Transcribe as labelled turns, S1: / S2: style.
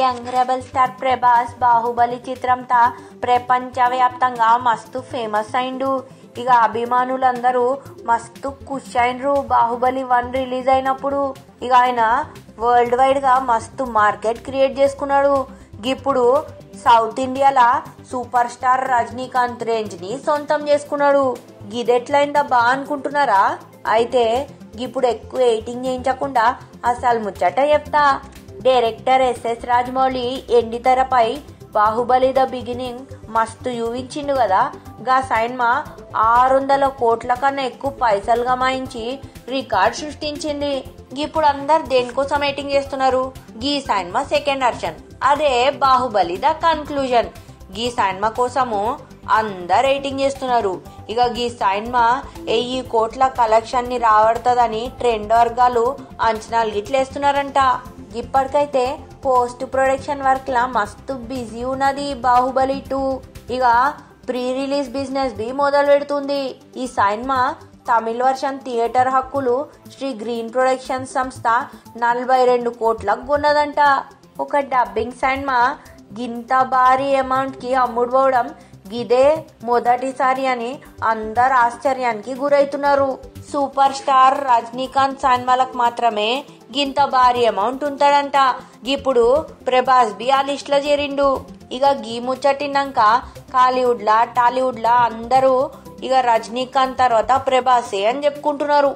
S1: Young rebel star Prabhas Baahubali చిత్రంతో ప్రపంచవ్యాప్తంగా మస్తు ఫేమస్ అయిండు. ఇక అభిమానులందరూ మస్తు ఖుష్ అయినరు బాహుబలి 1 రిలీజ్ అయినప్పుడు. ఇక ఆయన వరల్డ్ వైడ్ గా మస్తు మార్కెట్ క్రియేట్ చేసుకున్నాడు. ఇప్పుడు సౌత్ ఇండియాలా సూపర్ స్టార్ రజనీకాంత్ రేంజ్ ని సొంతం చేసుకున్నాడు. గిదెట్లయిందా అనుకుంటున్నారా? అయితే ఇప్పుడు ఎక్కువ ఎయిటింగ్ చేయించకుండా అసలు ముచ్చట చెప్తా. డైరెక్టర్ ఎస్ఎస్ రాజమౌళి ఎండితెరపై బాహుబలి ద బిగినింగ్ మస్తు చూపించిండు కదా. గా సినిమా 600 కోట్ల కన్నా ఎక్కువ పైసలు గమాయించి రికార్డ్ సృష్టించింది. ఇప్పుడు అందరు దేనికోసం ఎయిటింగ్ చేస్తున్నారు? గీ సినిమా సెకండ్ వర్షన్, అదే Baahubali the conclusion. Ghee cinema కోసము అందరు రేటింగ్ చేస్తున్నారు. ఇక గీ సినిమా 1000 కోట్ల కలెక్షన్ ని రావడుతుందని ట్రెండ్ వర్గాలు అంచనాలు గిట్లేస్తున్నారంట. ఇప్పటికైతే పోస్ట్ ప్రొడక్షన్ వర్క్ లా మస్తు బిజీ ఉన్నది బాహుబలి 2. ఇక ప్రీ రిలీజ్ బిజినెస్ బి మొదలు పెడుతుంది. ఈ సినిమా తమిళ వర్షన్ థియేటర్ హక్కులు శ్రీ గ్రీన్ ప్రొడక్షన్ సంస్థ 42 కోట్లకు కొన్నదంట. ఒక డబ్బింగ్ సినిమా గింత భారీ అమౌంట్ కి అమ్ముడు పోవడం గిదే మొదటిసారి అని అందరు ఆశ్చర్యానికి గురైతున్నారు. సూపర్ స్టార్ రజనీకాంత్ సినిమాలకు మాత్రమే గింత భారీ అమౌంట్ ఉంటాడంట. ఇప్పుడు ప్రభాస్ బి ఆ లిస్ట్ లో చేరిండు. ఇక గీ ముచ్చటినాక కాలీవుడ్ లా టాలీవుడ్ లా అందరూ ఇక రజనీకాంత్ తర్వాత ప్రభాసే అని చెప్పుకుంటున్నారు.